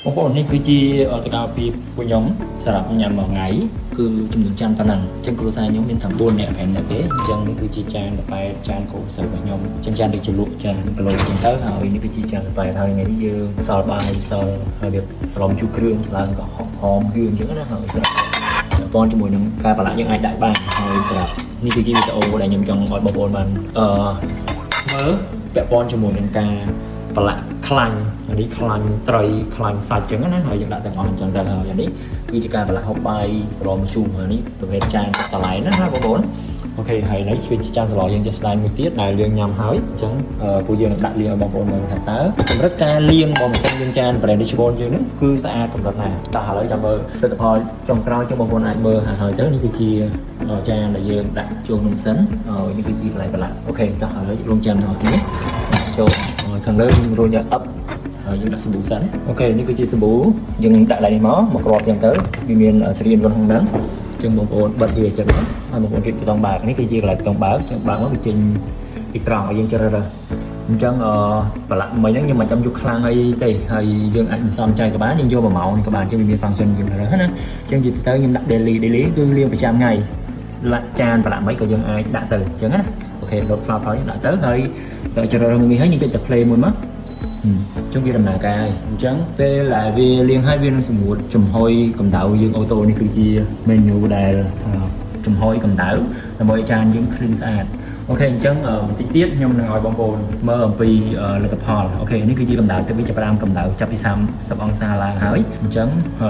បងប្អូននេះគឺជាសកម្មភាពពួកខ្ញុំសម្រាប់ញ៉ាំមួយថ្ងៃគឺចំនួនចានប៉ុណ្ណឹងអញ្ចឹងគ្រួសារខ្ញុំមានតែ4នាក់5នាក់ទេអញ្ចឹងនេះគឺជាចានតែចានកូនសិស្សរបស់ខ្ញុំអញ្ចឹងចានដូចជាលក់ចានគីឡូអញ្ចឹងទៅហើយនេះគឺជាចានតែហើយថ្ងៃនេះយើងសល់បាយសល់ហើយវាស្រឡំជូរគ្រឿងឡើងក៏ហមហឿអញ្ចឹងណាហើយស្រាប់បងជាមួយនឹងការប្រឡាក់យើងអាចដាក់បានហើយស្រាប់នេះគឺជាវីដេអូដែលខ្ញុំចង់ឲ្យបងប្អូនបានមើលពាក់ព័ន្ធជាមួយនឹងការប្រឡាក់ខ្លាញ់នេះខ្លាញ់ត្រីខ្លាញ់សាច់ចឹងណាហើយយើងដាក់ទាំងអស់អញ្ចឹងទៅហើយនេះគឺជាការប្រឡាក់ហូបបាយស្រមជូរហើយនេះប្រភេទចានតឡៃណាបងប្អូនអូខេហើយនេះគឺជាចានស្លយើងជាស្ដាយមួយទៀតដែលយើងញ៉ាំហើយអញ្ចឹងពួកយើងដាក់លាងឲ្យបងប្អូនមើលថាតើកម្រិតការលាងរបស់មិនយើងចាន brand Richbone យើងនេះគឺស្អាតកម្រិតណាតោះឥឡូវចាំមើលលទ្ធផលចុងក្រោយចឹងបងប្អូនអាចមើលហើយទៅនេះគឺជាចានដែលយើងដាក់ចូលក្នុងសិនហើយនេះគឺជាកន្លែងប្រឡាក់អូខេតោះឥឡូវរងចាំទាំងអស់គ្នាចូលខាងលើយើងរុញឲ្យអឹបហើយយើងដាក់សាប៊ូសិនអូខេនេះគឺជាសាប៊ូយើងដាក់ឡើងនេះមកគ្រាប់ចឹងទៅវាមានស្រៀនក្នុងហ្នឹងចឹងបងប្អូនបិទវាចឹងហើយបងប្អូនគិតប៊ូតុងបើកនេះគឺជាកន្លែងប៊ូតុងបើកចឹងបើកមកវាចេញពីត្រង់ឲ្យយើងជ្រើសរើសអញ្ចឹងប្រឡាក់មិញហ្នឹងខ្ញុំមិនចាំយកខ្លាំងអីទេហើយយើងអាចបន្សំចៃក៏បានយើងយក1ម៉ោងនេះក៏បានចឹងវាមាន function យើងរើសណាអញ្ចឹងជាទៅខ្ញុំដាក់ daily គឺលាងប្រចាំថ្ងៃលាក់ចានប្រឡាក់មិញក៏យើងអាចដាក់ទៅអញ្ចឹងណាអូខេលោតខ្លោបហើយដាក់ទៅហើយដល់ជ្រើសរើសមួយហើយយើងចុចតែ play មួយមកចឹងវាដំណើរការហើយអញ្ចឹងពេលដែលវាលាងហើយវានឹងសម្រួលចំហុយកម្ដៅយើងអូតូនេះគឺជា menu ដែលចំហុយកម្ដៅដើម្បីឲ្យចានយើងcleanស្អាតអូខេអញ្ចឹងបន្តិចទៀតខ្ញុំនឹងឲ្យបងប្អូនមើលអំពីលទ្ធផលអូខេនេះគឺជាកម្ដៅទៅវាចាប់ផ្ដើមកម្ដៅចាប់ពី30អង្សាឡើងហើយអញ្ចឹង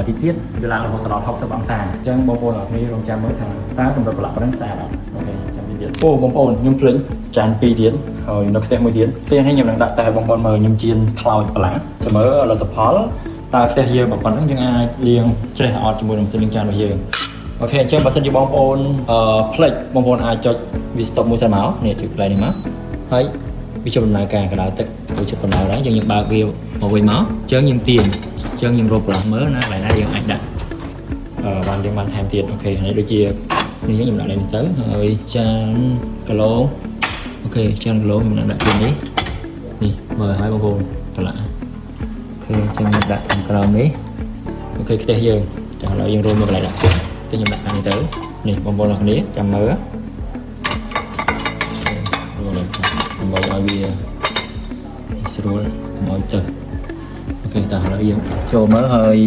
តិចទៀតវាឡើងរហូតដល់60អង្សាអញ្ចឹងបងប្អូនអរគ្នារងចាំមើលថាតើកម្រិតប្រឡាក់ប៉ុណ្ណឹងស្អាតអត់អូខេចាំតិចទៀតអូបងប្អូនខ្ញុំភ្លេចចាន2ទៀតហើយនៅផ្ទះមួយទៀតផ្ទះនេះខ្ញុំនឹងដាក់តែបងប្អូនមើលខ្ញុំជៀនខ្លោចប្រឡាក់ចាំមើលលទ្ធផលតើផ្ទះយើងប៉ុណ្ណឹងយើងអាចលាងជ្រេះអត់ជាមួយនឹងម៉ាស៊ីនលាងចានរបស់យើងអូខេអញ្ចឹងបើសិនជាបងប្អូនផ្លេចបងប្អូនអាចចុចវា stop មួយសិនមកនេះចុច play នេះមកហើយវាជប់ដំណើរការកណ្ដៅទឹកវាជប់ដំណើរហើយយើងបើកវាមកវិញមកអញ្ចឹងយើងទាញអញ្ចឹងយើងរកប្រឡាស់មើលណាកន្លែងណាយើងអាចដាក់បានយើងបានថែមទៀតអូខេហើយដូចជានេះខ្ញុំដាក់នេះទៅហើយចានគីឡូអូខេចានគីឡូខ្ញុំដាក់ទៀតនេះមើលឲ្យបងប្អូនប្រឡាក់អូខេអញ្ចឹងដាក់ខាងក្រោមនេះអូខេខ្ទះយើងចាំឥឡូវយើងរួមមកកន្លែងដាក់ទៀតខ្ញុំដាក់ខាងទៅនេះបងប្អូនអរគ្នាចាំមើលដើម្បីឲ្យវាស្រួលមកទៅអូខេតោះឥឡូវយើងចូលមើលហើយ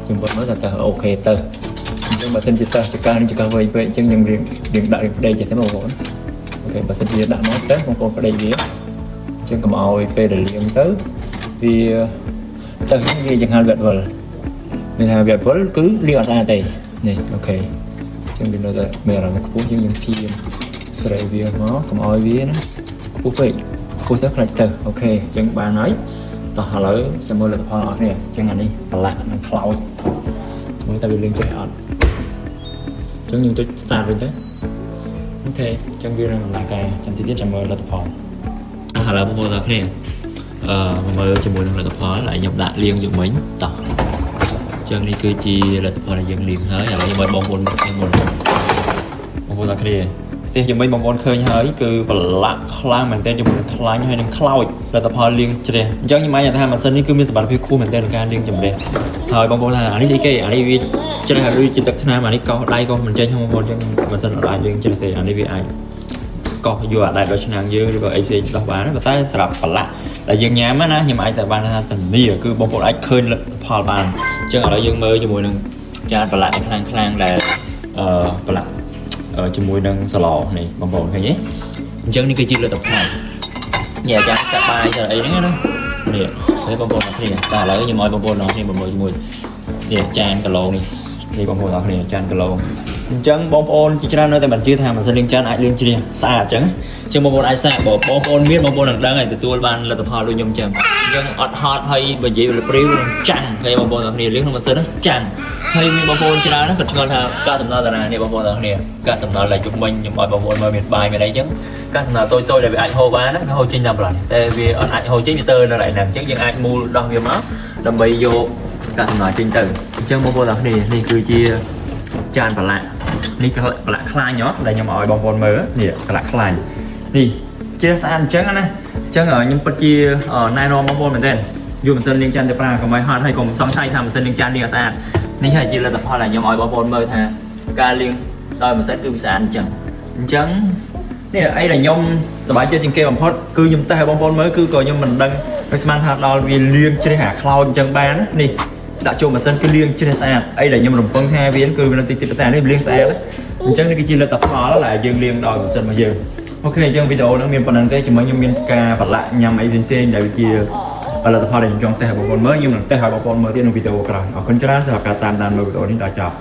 ខ្ញុំមើលថាអូខេទៅអញ្ចឹងបើសិនជាសិស្សចកានេះចកាវែងពេកអញ្ចឹងយើងរៀងដាក់រៀងប្តេជ្ញាទេបងប្អូនអូខេបើសិនជាដាក់មកទៅបងប្អូនប្តេជ្ញាវាអញ្ចឹងកុំឲ្យពេលដែលលាងទៅវាទៅវាយ៉ាងហៅវាត់វល់មានថាវាវល់គឺលាងអត់ស្អាតទេនេះអូខេអញ្ចឹងវានៅតែមានអារម្មណ៍ខ្ពស់យើងធៀមស្រែវាមកកុំឲ្យវាណាខ្ពស់ពេកខ្ពស់ទៅខ្លាច់ទៅអូខេអញ្ចឹងបានហើយតោះឥឡូវចាំមើលលទ្ធផលអស់គ្នាអញ្ចឹងអានេះប្រឡាក់និងខ្លោចមើលតែវាលឿនចេះអត់អញ្ចឹងយើងចុច start វិញទៅអូខេអញ្ចឹងវានឹងដំណើរការចាំតិចទៀតចាំមើលលទ្ធផលឥឡូវបងប្អូនទាំងគ្នាមកមើលជាមួយនឹងលទ្ធផលដែលខ្ញុំដាក់លាងយកមិញតោះអញ្ចឹងនេះគឺជាលទ្ធផលដែលយើងលាងហើយឥឡូវខ្ញុំឲ្យបងប្អូនមើលបងប្អូនទាំងគ្នាផ្ទះយ៉ាងម៉េចបងប្អូនឃើញហើយគឺប្រឡាក់ខ្លាំងមែនទែនជាមួយនឹងខ្លាញ់ហើយនឹងខ្លោចលទ្ធផលលាងជ្រះអញ្ចឹងខ្ញុំអាចថាម៉ាស៊ីននេះគឺមានសមត្ថភាពខ្ពស់មែនទែនក្នុងការលាងជ្រះហើយបងប្អូនថាអានេះស្អីគេអានេះវាជ្រះដូចជាទឹកថ្នាំអានេះកោសដៃកោសមិនចេញបងប្អូនអញ្ចឹងម៉ាស៊ីនអត់អាចលាងជ្រះទេអានេះវាអាចកោសយកអាដៃដល់ឆ្នាំងយើងឬក៏អីផ្សេងឆ្លោះបានប៉ុន្តែសម្រាប់ប្រឡាក់ដែលយើងញ៉ាំណាខ្ញុំអាចតែបានថាធានាគឺបងប្អូនអាចឃើញលទ្ធផលបានអញ្ចឹងឥឡូវយើងមើលជាមួយនឹងចានប្រឡាក់ខ្លាំងដែលប្រឡាក់ជាមួយនឹងសាឡនេះបងប្អូនឃើញទេអញ្ចឹងនេះគឺជាលទ្ធផលញ៉ាំចាក់ចាក់បាយចាក់អីហ្នឹងណានេះហើយបងប្អូនអរគ្នាតែឥឡូវខ្ញុំឲ្យបងប្អូនអរគ្នាមើលជាមួយនេះចានគីឡូនេះបងប្អូនអរគ្នាចានគីឡូអញ្ចឹងបងប្អូនជាច្រើននៅតែមិនជឿថាម៉ាស៊ីនលាងចានអាចលាងជ្រះស្អាតអញ្ចឹងបងប្អូនអាចសាកបងប្អូនមានបងប្អូននឹងដឹងហើយទទួលបានលទ្ធផលដូចខ្ញុំអញ្ចឹងអត់ហត់ហើយបើនិយាយលព្រីវចាំងហើយបងប្អូនទាំងគ្នាលាងក្នុងម៉ាស៊ីនហ្នឹងចាំងហើយមានបងប្អូនច្រើនណាស់គាត់ឆ្ងល់ថាការសំណល់តារានេះបងប្អូនទាំងគ្នាការសំណល់ដែលជុំមិញខ្ញុំឲ្យបងប្អូនមើលមានបាយមានអីអញ្ចឹងការសំណល់តូចៗដែលវាអាចហូរបានណាវាហូរចេញតាមប្រឡាក់តែវាអត់អាចហូរចេញវាទៅនៅកន្លែងហ្នឹងអញ្ចឹងយើងអាចមូលដោះវាមកដើម្បីយកការសំណល់ចេញទៅអញ្ចឹងបងប្អូនទាំងគ្នានេះគឺជាចានប្រឡាក់នេះប្រឡាក់ខ្លាញ់ហ៎ដែលខ្ញុំឲ្យបងប្អូនមើលនេះប្រឡាក់ខ្លាញ់នេះជាស្អាតអញ្ចឹងណាអញ្ចឹងខ្ញុំពិតជាណែនាំបងប្អូនមែនទេ dù mình xin liên trang để ra còn mấy hoa hay cùng song sai thầm xin liên trang đi ở xa ní hay chỉ là tập hoa là nhóm mọi bảo bồn mơ tha ca liên rồi mình sẽ cứ sạn chẳng nè ấy là nhông sờ bãi chơi trên kêu bằng hot cứ nhung tay bong bóng mới cứ coi như mình đăng Facebook hạt đo vì liên trên hạ cloud chân bán nè đã cho mà sân cái liên trên xe ấy là nhung đồng phân hai viên cứ mình tìm ta để liên xe đấy chẳng cái chi là tập đó là dương liên đòi sân mà dương ok trong video nó miền phần năng cái chỉ mới nhung miền ca vật lại nhằm agency để chia và là tập hoa để trong tay bong bóng mới nhưng mà tay bong bóng mới tiên video rồi ở con chán sẽ học cả tam đàn video đến đã chọn